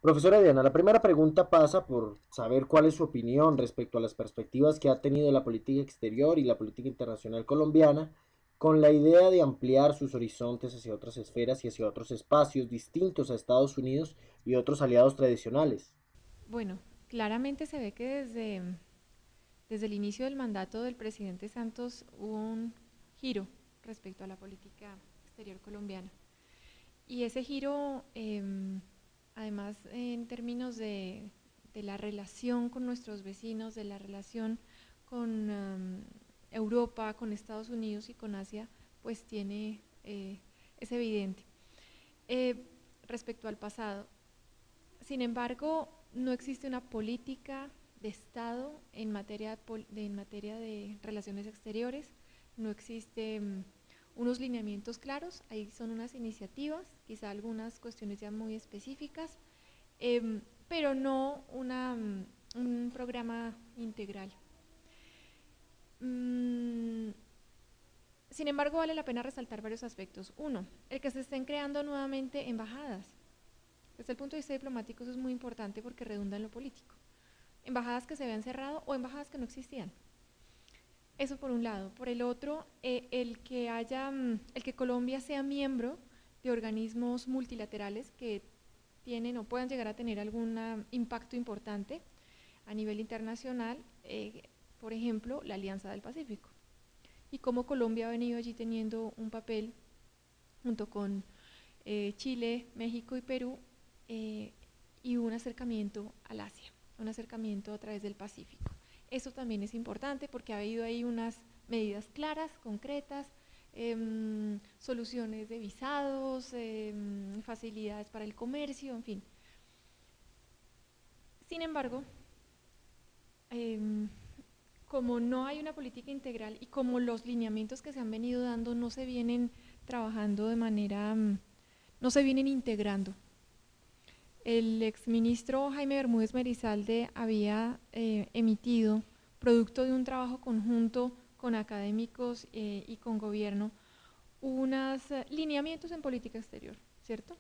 Profesora Diana, la primera pregunta pasa por saber cuál es su opinión respecto a las perspectivas que ha tenido la política exterior y la política internacional colombiana con la idea de ampliar sus horizontes hacia otras esferas y hacia otros espacios distintos a Estados Unidos y otros aliados tradicionales. Bueno, claramente se ve que desde el inicio del mandato del presidente Santos hubo un giro respecto a la política exterior colombiana. Y ese giro, además, en términos de la relación con nuestros vecinos, de la relación con Europa, con Estados Unidos y con Asia, pues es evidente. Eh, Respecto al pasado, sin embargo, no existe una política de Estado en materia de relaciones exteriores, no existen unos lineamientos claros, ahí son unas iniciativas, quizá algunas cuestiones ya muy específicas, pero no un programa integral. Mm, Sin embargo, vale la pena resaltar varios aspectos. Uno, el que se estén creando nuevamente embajadas. Desde el punto de vista diplomático eso es muy importante porque redunda en lo político. Embajadas que se habían cerrado o embajadas que no existían. Eso por un lado. Por el otro, el que Colombia sea miembro de organismos multilaterales que tienen o puedan llegar a tener algún impacto importante a nivel internacional, por ejemplo, la Alianza del Pacífico. Y cómo Colombia ha venido allí teniendo un papel junto con Chile, México y Perú, eh, y un acercamiento al Asia, un acercamiento a través del Pacífico. Eso también es importante porque ha habido ahí unas medidas claras, concretas, soluciones de visados, facilidades para el comercio, en fin. Sin embargo, eh, como no hay una política integral y como los lineamientos que se han venido dando no se vienen trabajando de manera, no se vienen integrando. El exministro Jaime Bermúdez Merizalde había emitido, producto de un trabajo conjunto con académicos y con gobierno, unos lineamientos en política exterior, ¿cierto?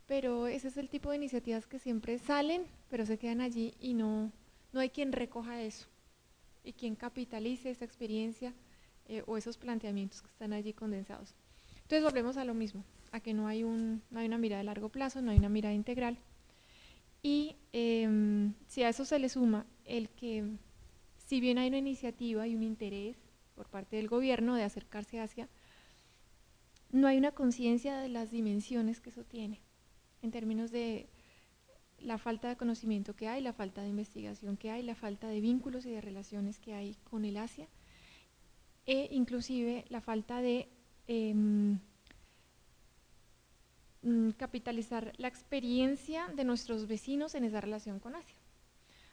Pero ese es el tipo de iniciativas que siempre salen, pero se quedan allí y no hay quien recoja eso y quien capitalice esa experiencia o esos planteamientos que están allí condensados. Entonces volvemos a lo mismo, a que no hay una mirada de largo plazo, no hay una mirada integral. Y si a eso se le suma el que, si bien hay una iniciativa y un interés por parte del gobierno de acercarse hacia, no hay una conciencia de las dimensiones que eso tiene, en términos de la falta de conocimiento que hay, la falta de investigación que hay, la falta de vínculos y de relaciones que hay con el Asia, e inclusive la falta de eh, capitalizar la experiencia de nuestros vecinos en esa relación con Asia,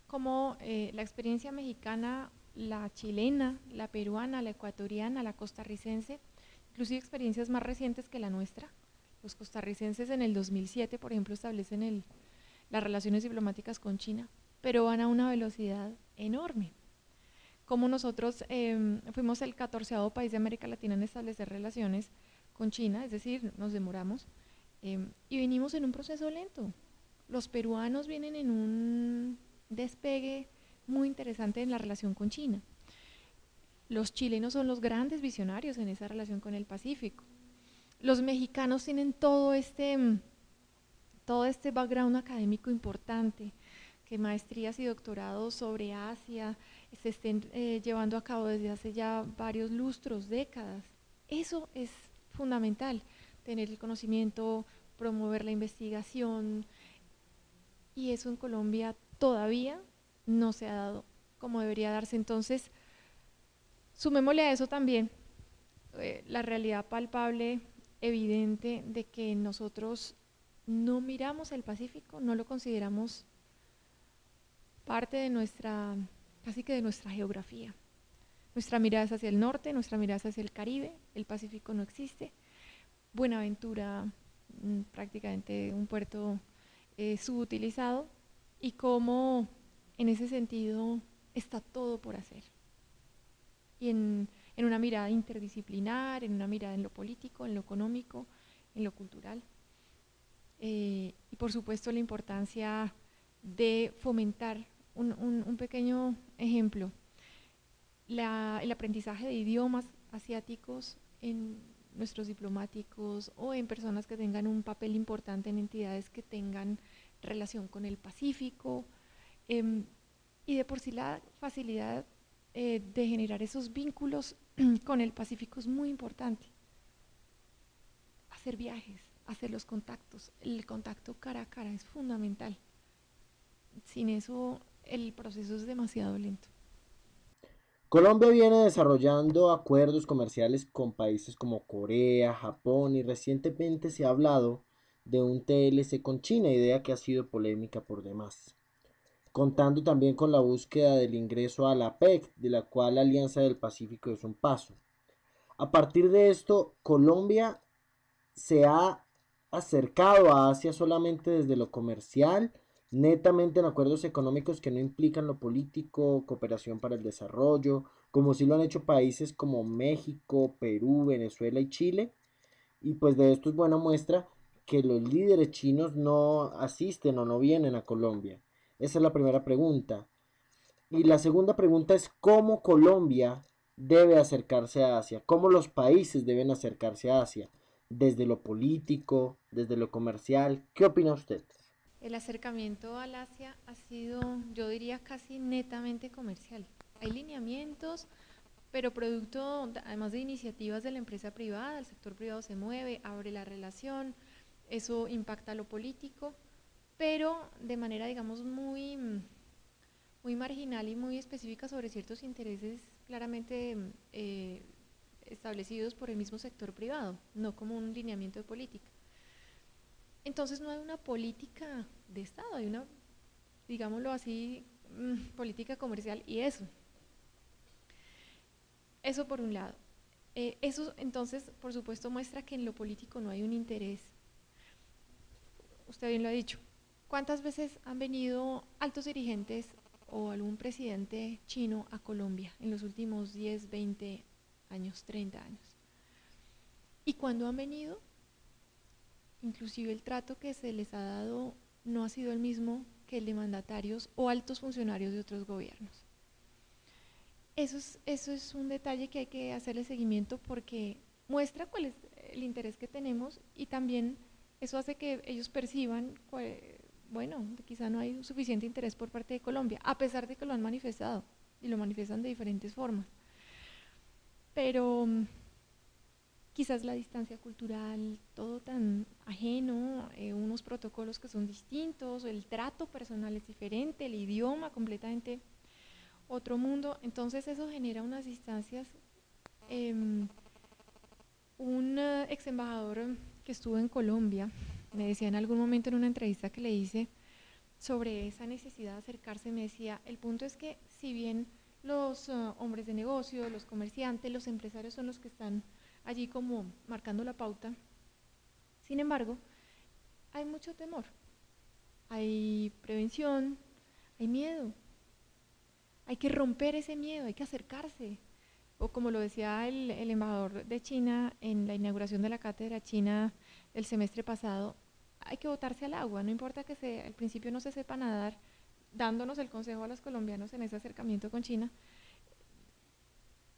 como la experiencia mexicana, la chilena, la peruana, la ecuatoriana, la costarricense, inclusive experiencias más recientes que la nuestra. Los costarricenses en el 2007, por ejemplo, establecen las relaciones diplomáticas con China, pero van a una velocidad enorme. Como nosotros fuimos el 14º país de América Latina en establecer relaciones con China, es decir, nos demoramos, y venimos en un proceso lento. Los peruanos vienen en un despegue muy interesante en la relación con China. Los chilenos son los grandes visionarios en esa relación con el Pacífico. Los mexicanos tienen todo este background académico importante, que maestrías y doctorados sobre Asia se estén llevando a cabo desde hace ya varios lustros, décadas. Eso es fundamental, tener el conocimiento, promover la investigación, y eso en Colombia todavía no se ha dado como debería darse. Entonces, sumémosle a eso también la realidad palpable, evidente, de que nosotros no miramos el Pacífico, no lo consideramos parte de nuestra, casi que de nuestra geografía. Nuestra mirada es hacia el norte, nuestra mirada es hacia el Caribe, el Pacífico no existe. Buenaventura, prácticamente un puerto subutilizado, y cómo en ese sentido está todo por hacer. Y en una mirada interdisciplinar, en una mirada en lo político, en lo económico, en lo cultural. y por supuesto la importancia de fomentar un pequeño ejemplo, el aprendizaje de idiomas asiáticos en nuestros diplomáticos o en personas que tengan un papel importante en entidades que tengan relación con el Pacífico, eh, y de por sí la facilidad de generar esos vínculos con el Pacífico es muy importante. Hacer viajes, hacer los contactos, el contacto cara a cara es fundamental. Sin eso el proceso es demasiado lento. Colombia viene desarrollando acuerdos comerciales con países como Corea, Japón y recientemente se ha hablado de un TLC con China, idea que ha sido polémica por demás, contando también con la búsqueda del ingreso a la PEC, de la cual la Alianza del Pacífico es un paso. A partir de esto, Colombia se ha acercado a Asia solamente desde lo comercial, netamente en acuerdos económicos que no implican lo político, cooperación para el desarrollo, como si lo han hecho países como México, Perú, Venezuela y Chile. Y pues de esto es buena muestra que los líderes chinos no asisten o no vienen a Colombia. Esa es la primera pregunta. Y la segunda pregunta es cómo Colombia debe acercarse a Asia, cómo los países deben acercarse a Asia, desde lo político, desde lo comercial. ¿Qué opina usted? El acercamiento al Asia ha sido, yo diría, casi netamente comercial. Hay lineamientos, pero producto, además de iniciativas de la empresa privada, el sector privado se mueve, abre la relación, eso impacta lo político, pero de manera, digamos, muy marginal y muy específica sobre ciertos intereses claramente establecidos por el mismo sector privado, no como un lineamiento de política. Entonces no hay una política de Estado, hay una, digámoslo así, política comercial y eso por un lado. Eso entonces, por supuesto, muestra que en lo político no hay un interés. Usted bien lo ha dicho. ¿Cuántas veces han venido altos dirigentes o algún presidente chino a Colombia en los últimos 10, 20 años, 30 años? Y cuando han venido, inclusive el trato que se les ha dado no ha sido el mismo que el de mandatarios o altos funcionarios de otros gobiernos. Eso es un detalle que hay que hacerle seguimiento porque muestra cuál es el interés que tenemos y también eso hace que ellos perciban, bueno, quizá no hay suficiente interés por parte de Colombia, a pesar de que lo han manifestado y lo manifiestan de diferentes formas. Pero quizás la distancia cultural, todo tan ajeno, unos protocolos que son distintos, el trato personal es diferente, el idioma completamente otro mundo, entonces eso genera unas distancias. Eh, un ex embajador que estuvo en Colombia me decía en algún momento en una entrevista que le hice sobre esa necesidad de acercarse, me decía, el punto es que si bien los hombres de negocio, los comerciantes, los empresarios son los que están allí como marcando la pauta, sin embargo, hay mucho temor, hay prevención, hay miedo, hay que romper ese miedo, hay que acercarse. O como lo decía el embajador de China en la inauguración de la cátedra china el semestre pasado, hay que botarse al agua, no importa que al principio no se sepa nadar, dándonos el consejo a los colombianos en ese acercamiento con China,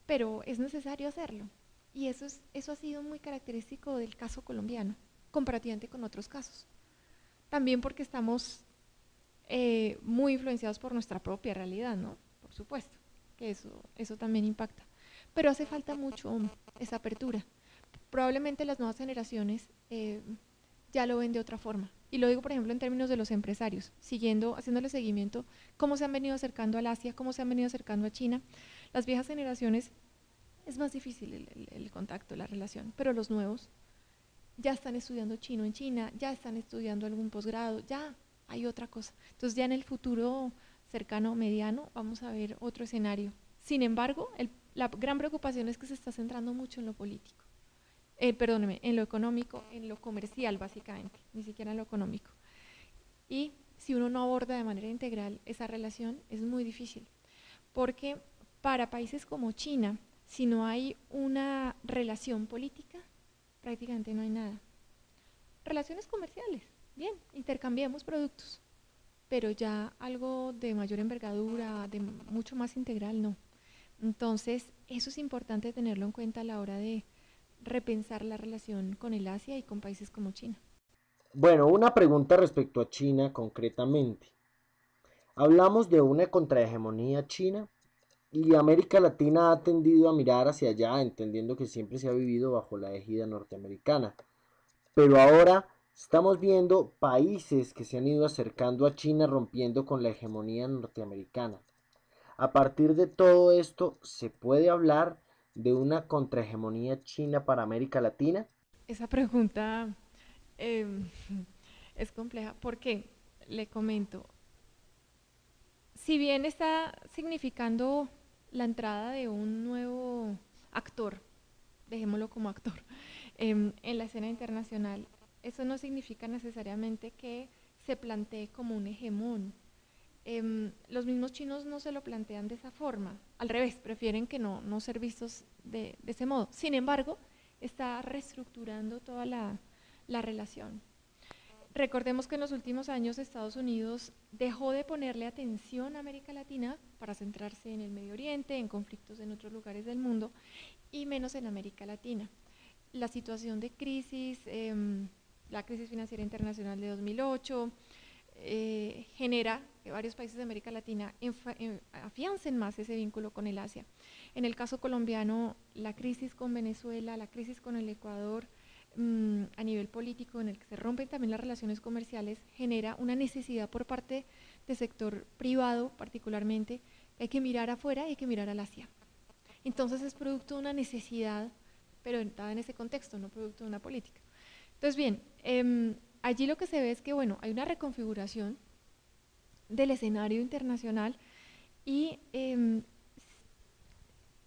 pero es necesario hacerlo. Y eso ha sido muy característico del caso colombiano, comparativamente con otros casos. También porque estamos muy influenciados por nuestra propia realidad, ¿no? Por supuesto, que eso también impacta. Pero hace falta mucho esa apertura. Probablemente las nuevas generaciones ya lo ven de otra forma. Y lo digo, por ejemplo, en términos de los empresarios, haciéndole seguimiento, cómo se han venido acercando al Asia, cómo se han venido acercando a China. Las viejas generaciones es más difícil el contacto, la relación, pero los nuevos ya están estudiando chino en China, ya están estudiando algún posgrado, ya hay otra cosa. Entonces ya en el futuro cercano, mediano, vamos a ver otro escenario. Sin embargo, la gran preocupación es que se está centrando mucho en lo político. Perdóneme, en lo económico, en lo comercial básicamente, ni siquiera en lo económico. Y si uno no aborda de manera integral esa relación, es muy difícil. Porque para países como China, si no hay una relación política, prácticamente no hay nada. Relaciones comerciales, bien, intercambiemos productos, pero ya algo de mayor envergadura, de mucho más integral, no. Entonces, eso es importante tenerlo en cuenta a la hora de repensar la relación con el Asia y con países como China. Bueno, una pregunta respecto a China concretamente. Hablamos de una contrahegemonía china y América Latina ha tendido a mirar hacia allá, entendiendo que siempre se ha vivido bajo la égida norteamericana. Pero ahora estamos viendo países que se han ido acercando a China rompiendo con la hegemonía norteamericana. A partir de todo esto, ¿se puede hablar de una contrahegemonía china para América Latina? Esa pregunta eh, es compleja porque, le comento, si bien está significando la entrada de un nuevo actor, dejémoslo como actor, en la escena internacional, eso no significa necesariamente que se plantee como un hegemón. Los mismos chinos no se lo plantean de esa forma, al revés, prefieren que no ser vistos de ese modo. Sin embargo, está reestructurando toda la relación. Recordemos que en los últimos años Estados Unidos dejó de ponerle atención a América Latina para centrarse en el Medio Oriente, en conflictos en otros lugares del mundo y menos en América Latina. La situación de crisis, la crisis financiera internacional de 2008, genera que varios países de América Latina afiancen más ese vínculo con el Asia. En el caso colombiano, la crisis con Venezuela, la crisis con el Ecuador, a nivel político, en el que se rompen también las relaciones comerciales, genera una necesidad por parte del sector privado, particularmente, que hay que mirar afuera y hay que mirar al Asia. Entonces es producto de una necesidad, pero dada en ese contexto, no producto de una política. Entonces, bien, allí lo que se ve es que, bueno, hay una reconfiguración del escenario internacional y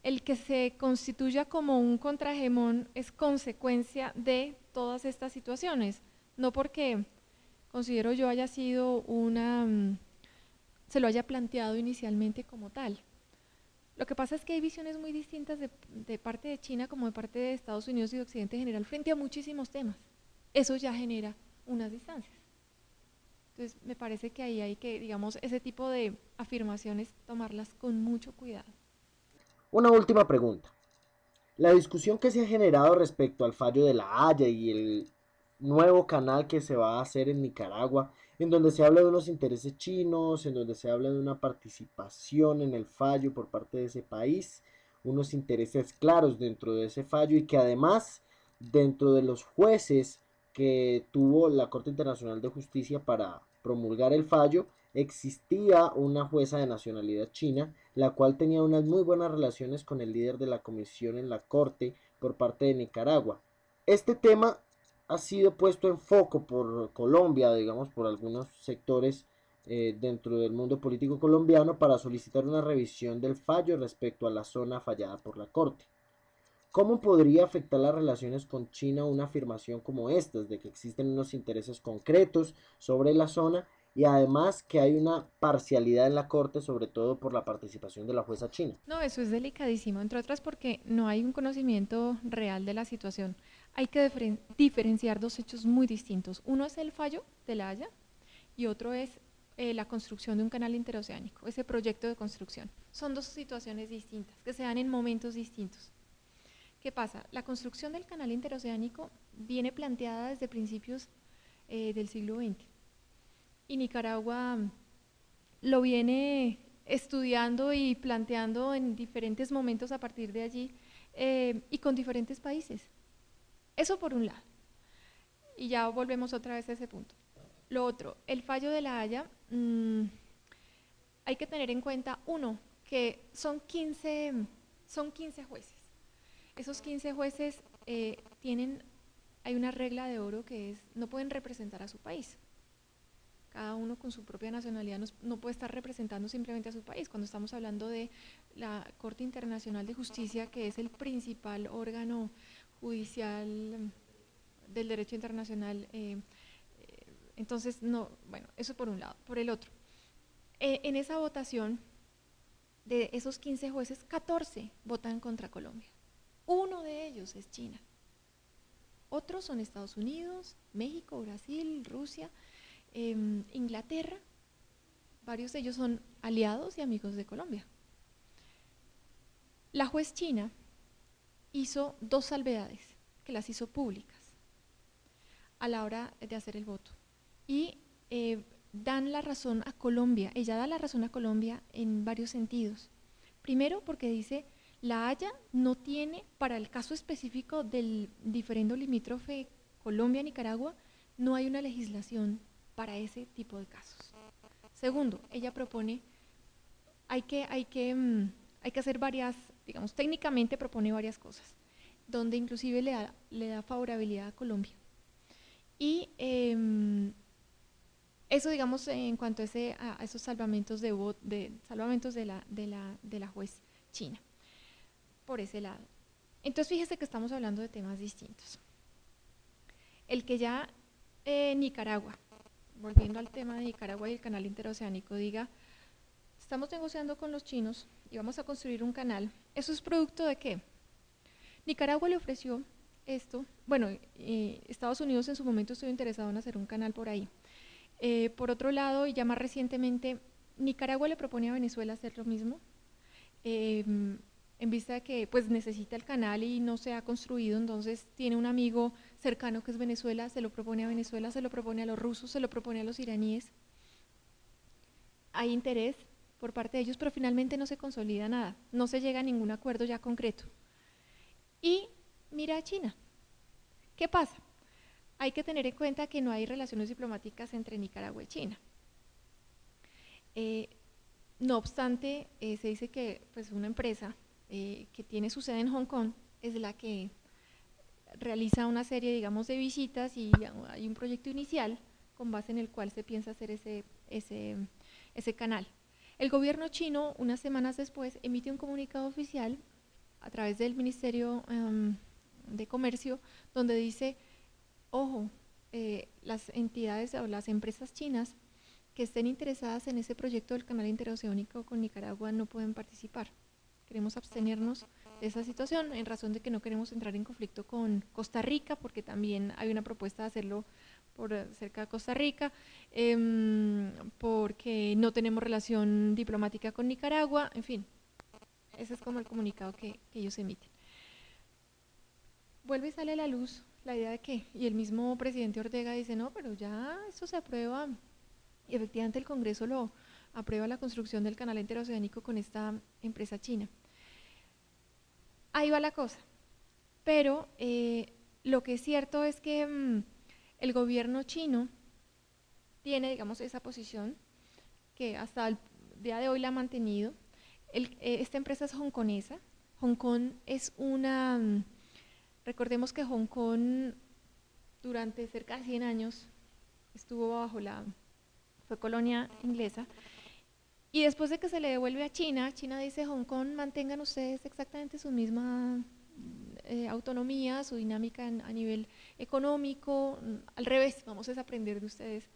el que se constituya como un contrahegemón es consecuencia de todas estas situaciones, no porque considero yo haya sido se lo haya planteado inicialmente como tal. Lo que pasa es que hay visiones muy distintas de parte de China como de parte de Estados Unidos y de Occidente en general frente a muchísimos temas. Eso ya genera unas distancias. Entonces, me parece que ahí hay que, digamos, ese tipo de afirmaciones tomarlas con mucho cuidado. Una última pregunta. La discusión que se ha generado respecto al fallo de La Haya y el nuevo canal que se va a hacer en Nicaragua, en donde se habla de unos intereses chinos, en donde se habla de una participación en el fallo por parte de ese país, unos intereses claros dentro de ese fallo y que además dentro de los jueces que tuvo la Corte Internacional de Justicia para promulgar el fallo, existía una jueza de nacionalidad china, la cual tenía unas muy buenas relaciones con el líder de la comisión en la Corte por parte de Nicaragua. Este tema ha sido puesto en foco por Colombia, digamos, por algunos sectores dentro del mundo político colombiano para solicitar una revisión del fallo respecto a la zona fallada por la Corte. ¿Cómo podría afectar las relaciones con China una afirmación como estas, de que existen unos intereses concretos sobre la zona y además que hay una parcialidad en la Corte, sobre todo por la participación de la jueza china? No, eso es delicadísimo, entre otras porque no hay un conocimiento real de la situación. Hay que diferenciar dos hechos muy distintos. Uno es el fallo de La Haya y otro es la construcción de un canal interoceánico, ese proyecto de construcción. Son dos situaciones distintas, que se dan en momentos distintos. ¿Qué pasa? La construcción del canal interoceánico viene planteada desde principios del siglo XX y Nicaragua lo viene estudiando y planteando en diferentes momentos a partir de allí y con diferentes países. Eso por un lado. Y ya volvemos otra vez a ese punto. Lo otro, el fallo de La Haya, hay que tener en cuenta, uno, que son 15 jueces. Esos 15 jueces hay una regla de oro que es, no pueden representar a su país. Cada uno con su propia nacionalidad no puede estar representando simplemente a su país. Cuando estamos hablando de la Corte Internacional de Justicia, que es el principal órgano judicial del derecho internacional, entonces, no, bueno, eso por un lado. Por el otro, en esa votación, de esos 15 jueces, 14 votan contra Colombia. Uno de ellos es China. Otros son Estados Unidos, México, Brasil, Rusia, Inglaterra. Varios de ellos son aliados y amigos de Colombia. La juez china hizo 2 salvedades, que las hizo públicas a la hora de hacer el voto. Y dan la razón a Colombia, ella da la razón a Colombia en varios sentidos. Primero, porque dice, La Haya no tiene, para el caso específico del diferendo limítrofe Colombia-Nicaragua, no hay una legislación para ese tipo de casos. Segundo, ella propone, hay que hacer varias, digamos, técnicamente propone varias cosas, donde inclusive le da favorabilidad a Colombia. Y eso, digamos, en cuanto a esos salvamentos de la juez china, por ese lado. Entonces, fíjese que estamos hablando de temas distintos. El que ya Nicaragua, volviendo al tema de Nicaragua y el canal interoceánico, diga, estamos negociando con los chinos y vamos a construir un canal, ¿eso es producto de qué? Nicaragua le ofreció esto, bueno, Estados Unidos en su momento estuvo interesado en hacer un canal por ahí. Por otro lado, y ya más recientemente, Nicaragua le propone a Venezuela hacer lo mismo, en vista de que pues necesita el canal y no se ha construido, entonces tiene un amigo cercano que es Venezuela, se lo propone a Venezuela, se lo propone a los rusos, se lo propone a los iraníes. Hay interés por parte de ellos, pero finalmente no se consolida nada, no se llega a ningún acuerdo ya concreto. Y mira a China. ¿Qué pasa? Hay que tener en cuenta que no hay relaciones diplomáticas entre Nicaragua y China. No obstante, se dice que pues, una empresa que tiene su sede en Hong Kong es la que realiza una serie, digamos, de visitas y hay un proyecto inicial con base en el cual se piensa hacer ese canal. El gobierno chino, unas semanas después, emite un comunicado oficial a través del Ministerio de Comercio, donde dice, ojo, las entidades o las empresas chinas que estén interesadas en ese proyecto del canal interoceánico con Nicaragua no pueden participar. Queremos abstenernos de esa situación en razón de que no queremos entrar en conflicto con Costa Rica, porque también hay una propuesta de hacerlo por cerca de Costa Rica, porque no tenemos relación diplomática con Nicaragua, en fin, ese es como el comunicado que ellos emiten. Vuelve y sale a la luz la idea de que, y el mismo presidente Ortega dice, no, pero ya esto se aprueba, y efectivamente el Congreso lo aprueba, la construcción del canal interoceánico con esta empresa china. Ahí va la cosa, pero lo que es cierto es que el gobierno chino tiene, digamos, esa posición que hasta el día de hoy la ha mantenido. Esta empresa es hongkonesa. Hong Kong es recordemos que Hong Kong durante cerca de 100 años estuvo fue colonia inglesa, y después de que se le devuelve a China, China dice, Hong Kong, mantengan ustedes exactamente su misma autonomía, su dinámica a nivel económico, al revés, vamos a aprender de ustedes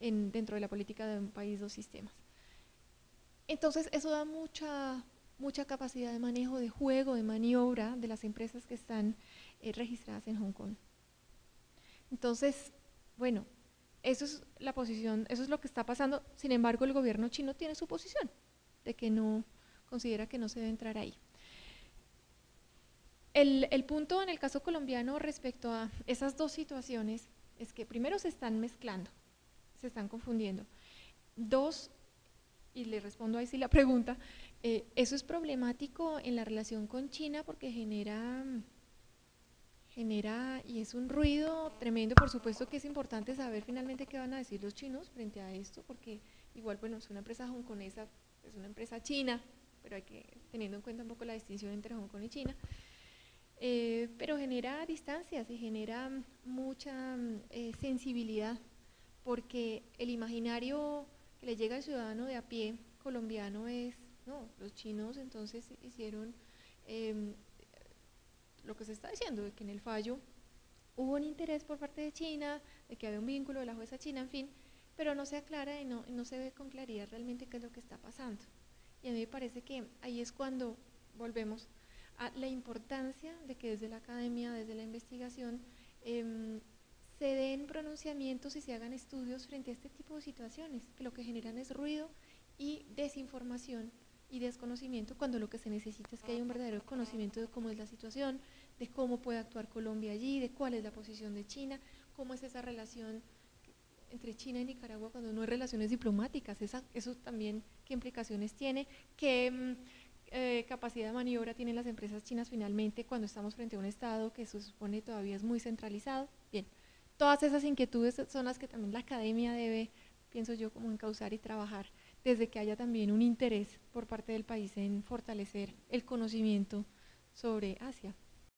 dentro de la política de un país, 2 sistemas. Entonces eso da mucha capacidad de manejo, de juego, de maniobra de las empresas que están registradas en Hong Kong. Entonces, bueno, eso es la posición, eso es lo que está pasando. Sin embargo, el gobierno chino tiene su posición de que no considera que no se debe entrar ahí. El punto en el caso colombiano respecto a esas 2 situaciones es que primero se están mezclando, se están confundiendo. 2, y le respondo ahí sí la pregunta, eso es problemático en la relación con China porque genera y es un ruido tremendo. Por supuesto que es importante saber finalmente qué van a decir los chinos frente a esto, porque igual, bueno, es una empresa hongkonesa, es una empresa china, pero hay que, teniendo en cuenta un poco la distinción entre Hong Kong y China, pero genera distancias y genera mucha sensibilidad, porque el imaginario que le llega al ciudadano de a pie colombiano es, no, los chinos entonces hicieron lo que se está diciendo, de que en el fallo hubo un interés por parte de China, de que había un vínculo de la jueza china, en fin, pero no se aclara y no se ve con claridad realmente qué es lo que está pasando. Y a mí me parece que ahí es cuando volvemos a la importancia de que desde la academia, desde la investigación, em, se den pronunciamientos y se hagan estudios frente a este tipo de situaciones, que lo que generan es ruido y desinformación y desconocimiento, cuando lo que se necesita es que haya un verdadero conocimiento de cómo es la situación, de cómo puede actuar Colombia allí, de cuál es la posición de China, cómo es esa relación entre China y Nicaragua cuando no hay relaciones diplomáticas, eso también qué implicaciones tiene, qué capacidad de maniobra tienen las empresas chinas finalmente cuando estamos frente a un Estado que se supone todavía es muy centralizado. Bien, todas esas inquietudes son las que también la academia debe, pienso yo, como encauzar y trabajar, desde que haya también un interés por parte del país en fortalecer el conocimiento sobre Asia.